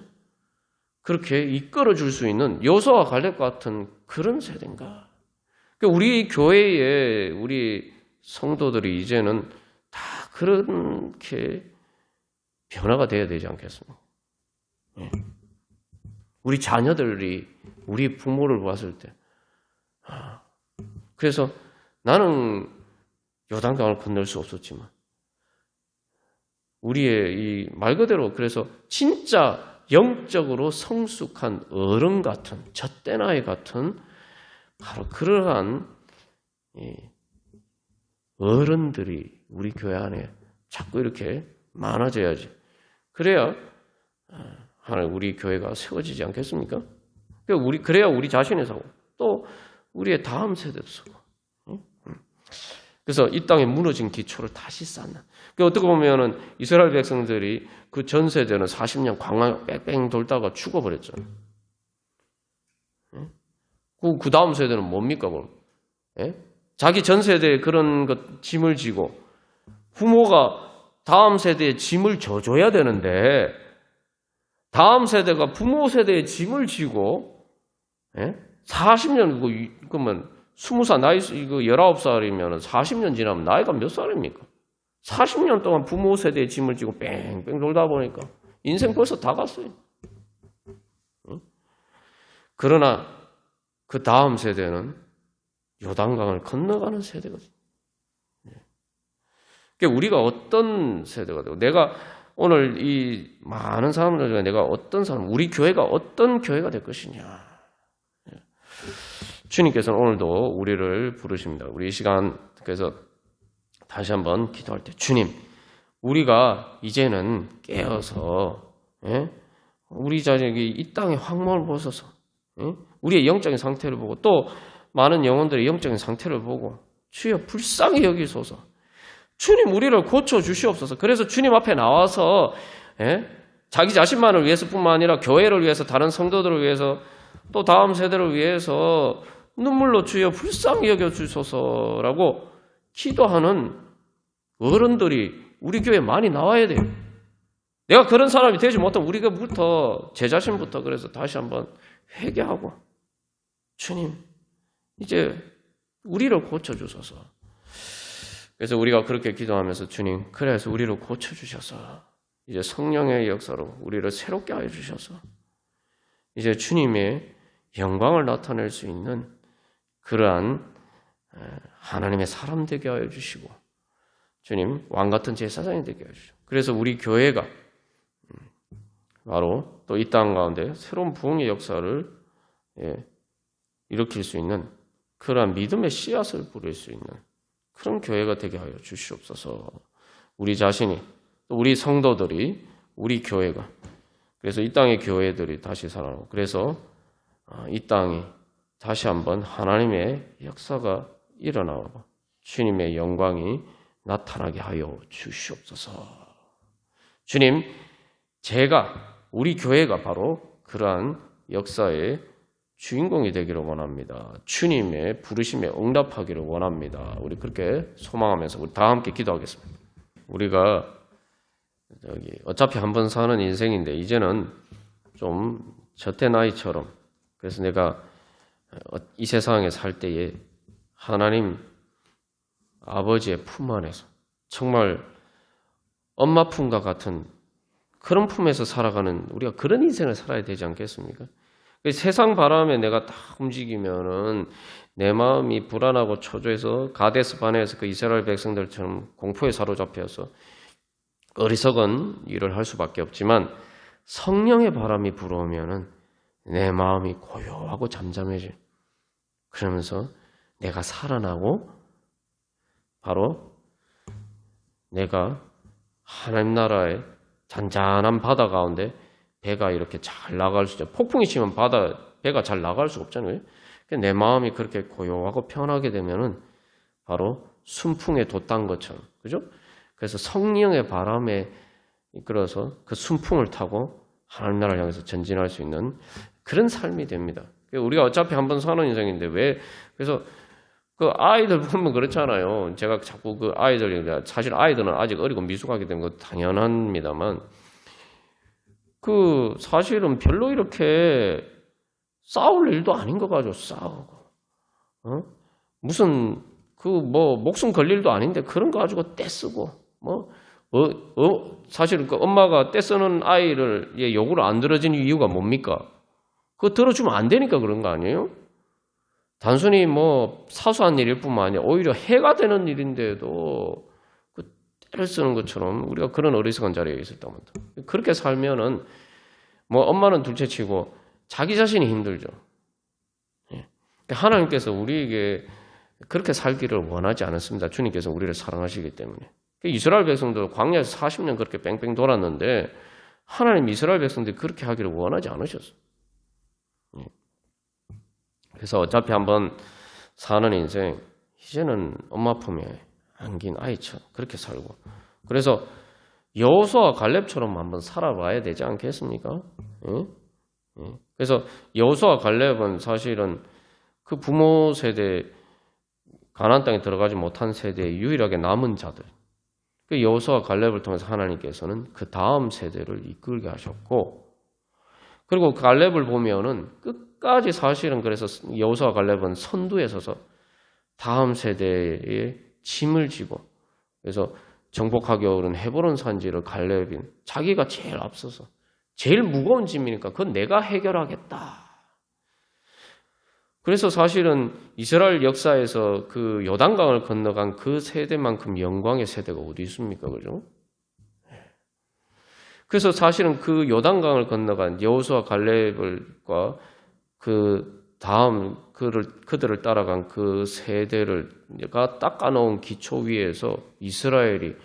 그렇게 이끌어 줄 수 있는 여호수아와 갈렙 같은 그런 세대인가. 우리 교회에 우리 성도들이 이제는 다 그렇게 변화가 돼야 되지 않겠습니까? 우리 자녀들이 우리 부모를 봤을 때 그래서 나는 요단강을 건널 수 없었지만 우리의 이 말 그대로 그래서 진짜 영적으로 성숙한 어른 같은 젖된 아이 같은 바로 그러한 어른들이 우리 교회 안에 자꾸 이렇게 많아져야지. 그래야 하나님 우리 교회가 세워지지 않겠습니까? 그래야 우리 자신이 서고 또 우리의 다음 세대도 서고. 그래서 이 땅에 무너진 기초를 다시 쌓는. 어떻게 보면은 이스라엘 백성들이 그 전 세대는 40년 광야 뺑뺑 돌다가 죽어버렸잖아요. 그 다음 세대는 뭡니까, 그럼? 자기 전 세대에 그런 것 짐을 지고 부모가 다음 세대에 짐을 져줘야 되는데 다음 세대가 부모 세대에 짐을 지고 40년 그러면 20살 나이 이거 19살이면 40년 지나면 나이가 몇 살입니까? 40년 동안 부모 세대의 짐을 지고 뺑뺑 돌다 보니까 인생 벌써 다 갔어요. 그러나 그 다음 세대는 요단강을 건너가는 세대거든요. 그러니까 우리가 어떤 세대가 되고 내가 오늘 이 많은 사람들 중에 내가 어떤 사람, 우리 교회가 어떤 교회가 될 것이냐. 주님께서는 오늘도 우리를 부르십니다. 우리 이 시간 그래서 다시 한번 기도할 때 주님, 우리가 이제는 깨어서 우리 자식이 이 땅의 황망을 벗어서 우리의 영적인 상태를 보고 또 많은 영혼들의 영적인 상태를 보고 주여 불쌍히 여기소서. 주님 우리를 고쳐주시옵소서. 그래서 주님 앞에 나와서 자기 자신만을 위해서뿐만 아니라 교회를 위해서 다른 성도들을 위해서 또 다음 세대를 위해서 눈물로 주여 불쌍히 여겨주소서라고 기도하는 어른들이 우리 교회에 많이 나와야 돼요. 내가 그런 사람이 되지 못하면 우리가부터 제 자신부터 그래서 다시 한번 회개하고 주님 이제 우리를 고쳐주소서. 그래서 우리가 그렇게 기도하면서 주님 그래서 우리를 고쳐주셔서 이제 성령의 역사로 우리를 새롭게 하여 주셔서 이제 주님의 영광을 나타낼 수 있는 그러한 하나님의 사람 되게 하여 주시고 주님 왕같은 제사장이 되게 하여 주시고 그래서 우리 교회가 바로 또 이 땅 가운데 새로운 부흥의 역사를 일으킬 수 있는 그러한 믿음의 씨앗을 부릴 수 있는 그런 교회가 되게 하여 주시옵소서. 우리 자신이 또 우리 성도들이 우리 교회가 그래서 이 땅의 교회들이 다시 살아나고 그래서 이 땅이 다시 한번 하나님의 역사가 일어나고 주님의 영광이 나타나게 하여 주시옵소서. 주님, 우리 교회가 바로 그러한 역사의 주인공이 되기를 원합니다. 주님의 부르심에 응답하기를 원합니다. 우리 그렇게 소망하면서 우리 다 함께 기도하겠습니다. 우리가 어차피 한 번 사는 인생인데 이제는 좀 젖된 아이처럼 그래서 내가 이 세상에 살 때에 하나님 아버지의 품 안에서 정말 엄마 품과 같은 그런 품에서 살아가는 우리가 그런 인생을 살아야 되지 않겠습니까? 세상 바람에 내가 다 움직이면은 내 마음이 불안하고 초조해서 가데스 바네에서 그 이스라엘 백성들처럼 공포에 사로잡혀서 어리석은 일을 할 수밖에 없지만 성령의 바람이 불어오면은 내 마음이 고요하고 잠잠해져. 그러면서 내가 살아나고 바로 내가 하나님 나라의 잔잔한 바다 가운데 배가 이렇게 잘 나갈 수 있죠. 폭풍이 치면 배가 잘 나갈 수가 없잖아요. 내 마음이 그렇게 고요하고 편하게 되면은 바로 순풍에 돛단 것처럼, 그죠? 그래서 성령의 바람에 이끌어서 그 순풍을 타고 하나님 나라를 향해서 전진할 수 있는 그런 삶이 됩니다. 우리가 어차피 한번 사는 인생인데 그래서 그 아이들 보면 그렇잖아요. 제가 자꾸 그 사실 아이들은 아직 어리고 미숙하기 때문에 당연합니다만, 그 사실은 별로 이렇게 싸울 일도 아닌 거 가지고 싸우고, 무슨 목숨 걸 일도 아닌데 그런 거 가지고 떼쓰고, 사실은 그 엄마가 떼쓰는 아이를 요구를 안 들어주는 이유가 뭡니까? 그거 들어주면 안 되니까 그런 거 아니에요? 단순히 사소한 일일 뿐만 아니라 오히려 해가 되는 일인데도 그 때를 쓰는 것처럼 우리가 그런 어리석은 자리에 있었다면, 그렇게 살면은 엄마는 둘째치고 자기 자신이 힘들죠. 하나님께서 우리에게 그렇게 살기를 원하지 않았습니다. 주님께서 우리를 사랑하시기 때문에. 이스라엘 백성들 광야에서 40년 그렇게 뺑뺑 돌았는데 하나님 이스라엘 백성들이 그렇게 하기를 원하지 않으셨어요. 그래서 어차피 한번 사는 인생, 이제는 엄마 품에 안긴 아이처럼 그렇게 살고, 그래서 여호수아와 갈렙처럼 한번 살아봐야 되지 않겠습니까? 그래서 여호수아와 갈렙은 사실은 그 부모 세대, 가나안 땅에 들어가지 못한 세대에 유일하게 남은 자들, 그 여호수아와 갈렙을 통해서 하나님께서는 그 다음 세대를 이끌게 하셨고, 그리고 갈렙을 보면은 끝까지 사실은 그래서 여호수아와 갈렙은 선두에 서서 다음 세대에 짐을 지고, 그래서 정복하기 어려운 헤브론 산지를 갈렙인 자기가 제일 앞서서 제일 무거운 짐이니까 그건 내가 해결하겠다. 그래서 사실은 이스라엘 역사에서 그 요단강을 건너간 그 세대만큼 영광의 세대가 어디 있습니까? 그죠? 그래서 사실은 그 요단강을 건너간 여호수아 갈렙과 그 다음 그들을 따라간 그 세대가 닦아놓은 기초 위에서 이스라엘이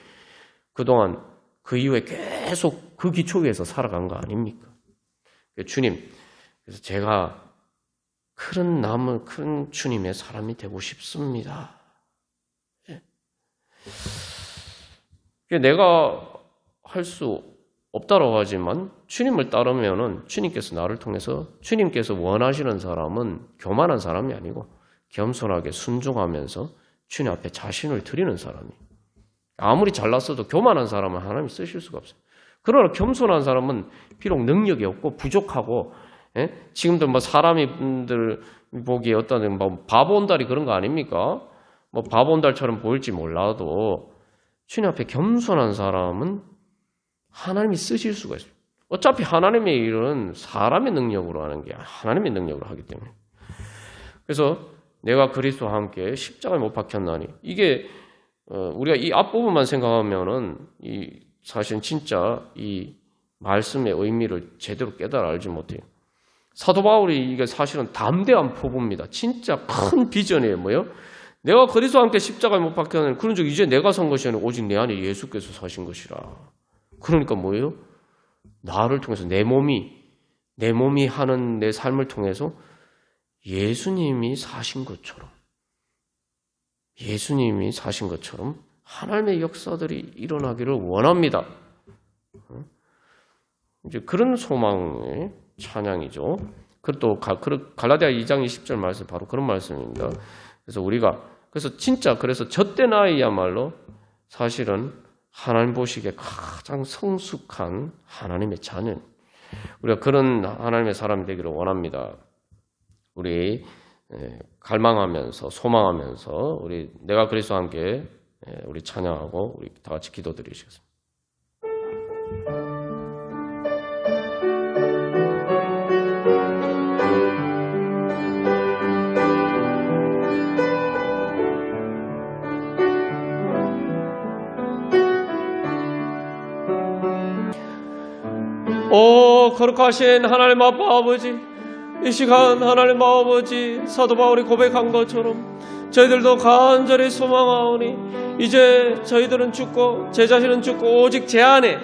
그동안 그 이후에 계속 그 기초 위에서 살아간 거 아닙니까? 주님, 그래서 제가 큰 주님의 사람이 되고 싶습니다. 내가 할 수 없다고 하지만 주님을 따르면은 주님께서 나를 통해서, 주님께서 원하시는 사람은 교만한 사람이 아니고 겸손하게 순종하면서 주님 앞에 자신을 드리는 사람이. 아무리 잘났어도 교만한 사람은 하나님이 쓰실 수가 없어요. 그러나 겸손한 사람은 비록 능력이 없고 부족하고, 지금도 사람들 보기에 어떤 바보온달이 그런 거 아닙니까? 바보온달처럼 보일지 몰라도 주님 앞에 겸손한 사람은 하나님이 쓰실 수가 있어요. 어차피 하나님의 일은 사람의 능력으로 하는 게 하나님의 능력으로 하기 때문에. 그래서 내가 그리스도와 함께 십자가에 못 박혔나니, 이게 우리가 이 앞부분만 생각하면은 사실 진짜 이 말씀의 의미를 제대로 깨달아 알지 못해요. 사도 바울이 이게 사실은 담대한 포부입니다. 진짜 큰 비전이에요. 뭐요? 내가 그리스도와 함께 십자가에 못 박혔나니 그런즉 이제 내가 산 것이 아니라 오직 내 안에 예수께서 사신 것이라. 그러니까 뭐예요? 나를 통해서 내 몸이 하는 내 삶을 통해서 예수님이 사신 것처럼 하나님의 역사들이 일어나기를 원합니다. 이제 그런 소망의 찬양이죠. 그리고 또 갈라디아 2장 20절 말씀, 바로 그런 말씀입니다. 그래서 진짜 저 때 나이야말로 사실은 하나님 보시기에 가장 성숙한 하나님의 자녀, 우리가 그런 하나님의 사람이 되기를 원합니다. 우리 갈망하면서 소망하면서 우리 내가 그리스도와 함께 우리 찬양하고 우리 다 같이 기도드리시겠습니다. 오 거룩하신 하나님 아빠 아버지, 이 시간 하나님 아버지 사도 바울이 고백한 것처럼 저희들도 간절히 소망하오니 이제 저희들은 죽고 제 자신은 죽고 오직 제 안에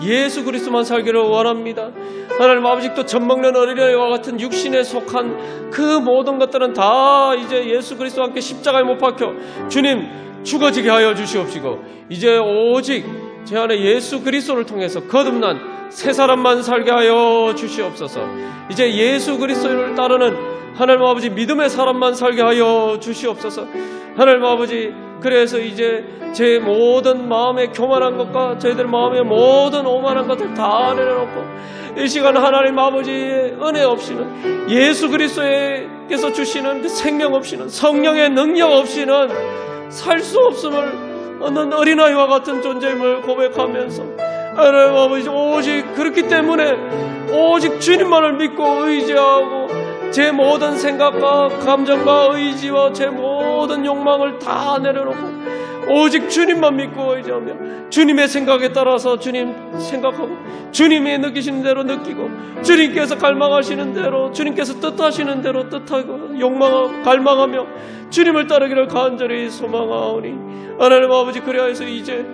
예수 그리스도만 살기를 원합니다. 하나님 아버지도 젖먹는 어린아이와 같은 육신에 속한 그 모든 것들은 다 이제 예수 그리스도와 함께 십자가에 못 박혀 주님 죽어지게 하여 주시옵시고 이제 오직 제 안에 예수 그리스도를 통해서 거듭난 새 사람만 살게 하여 주시옵소서. 이제 예수 그리스도를 따르는 하나님 아버지 믿음의 사람만 살게 하여 주시옵소서. 하나님 아버지 그래서 이제 제 모든 마음의 교만한 것과 저희들 마음의 모든 오만한 것들 다 내려놓고 이 시간 하나님 아버지의 은혜 없이는 예수 그리스도께서 주시는 그 생명 없이는 성령의 능력 없이는 살 수 없음을 얻는 어린아이와 같은 존재임을 고백하면서 하나님 아버지 오직 그렇기 때문에 오직 주님만을 믿고 의지하고 제 모든 생각과 감정과 의지와 제 모든 욕망을 다 내려놓고 오직 주님만 믿고 의지하며 주님의 생각에 따라서 주님 생각하고 주님이 느끼시는 대로 느끼고 주님께서 갈망하시는 대로 주님께서 뜻하시는 대로 뜻하고 욕망하고 갈망하며 주님을 따르기를 간절히 소망하오니 하나님 아버지 그리하여서 이제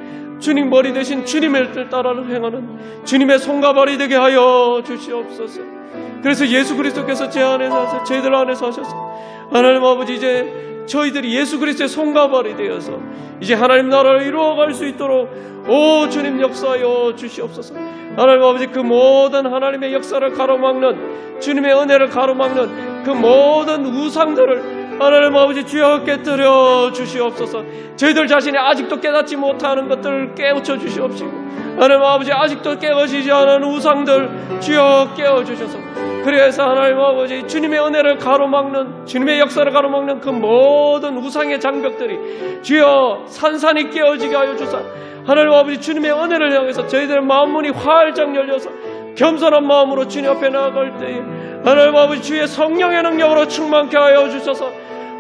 주님 머리 대신 주님의 뜻 따라 행하는 주님의 손과 발이 되게 하여 주시옵소서. 그래서 예수 그리스도께서 제 안에서 하셔서 저희들 안에서 하셔서 하나님 아버지 이제 저희들이 예수 그리스도의 손과 발이 되어서 이제 하나님 나라를 이루어갈 수 있도록 오 주님 역사하여 주시옵소서. 하나님 아버지 그 모든 하나님의 역사를 가로막는 주님의 은혜를 가로막는 그 모든 우상들을 하나님 아버지 주여 깨뜨려 주시옵소서. 저희들 자신이 아직도 깨닫지 못하는 것들을 깨우쳐 주시옵시고 하나님 아버지 아직도 깨어지지 않은 우상들 주여 깨워주셔서 그래서 하나님 아버지 주님의 은혜를 가로막는 주님의 역사를 가로막는 그 모든 우상의 장벽들이 주여 산산이 깨어지게 하여 주사 하나님 아버지 주님의 은혜를 향해서 저희들의 마음문이 활짝 열려서 겸손한 마음으로 주님 앞에 나아갈 때에 하나님 아버지 주의 성령의 능력으로 충만케 하여 주셔서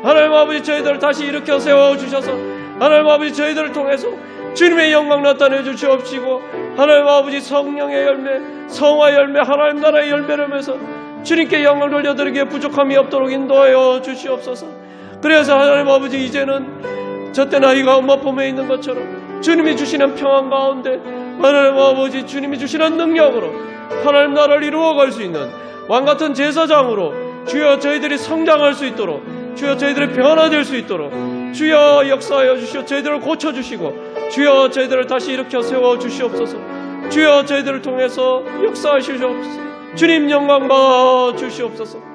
하나님 아버지 저희들을 다시 일으켜 세워주셔서 하나님 아버지 저희들을 통해서 주님의 영광 나타내 주시옵시고 하나님 아버지 성령의 열매 성화의 열매 하나님 나라의 열매를 하면서 주님께 영광을 돌려드리기에 부족함이 없도록 인도하여 주시옵소서. 그래서 하나님 아버지 이제는 저때 나이가 엄마 품에 있는 것처럼 주님이 주시는 평안 가운데 하나님 아버지 주님이 주시는 능력으로 하나님 나라를 이루어갈 수 있는 왕같은 제사장으로 주여 저희들이 성장할 수 있도록 주여 저희들이 변화될 수 있도록 주여 역사하여 주시오. 저희들을 고쳐주시고 주여 저희들을 다시 일으켜 세워주시옵소서. 주여 저희들을 통해서 역사하시옵소서. 주님 영광 받아 주시옵소서.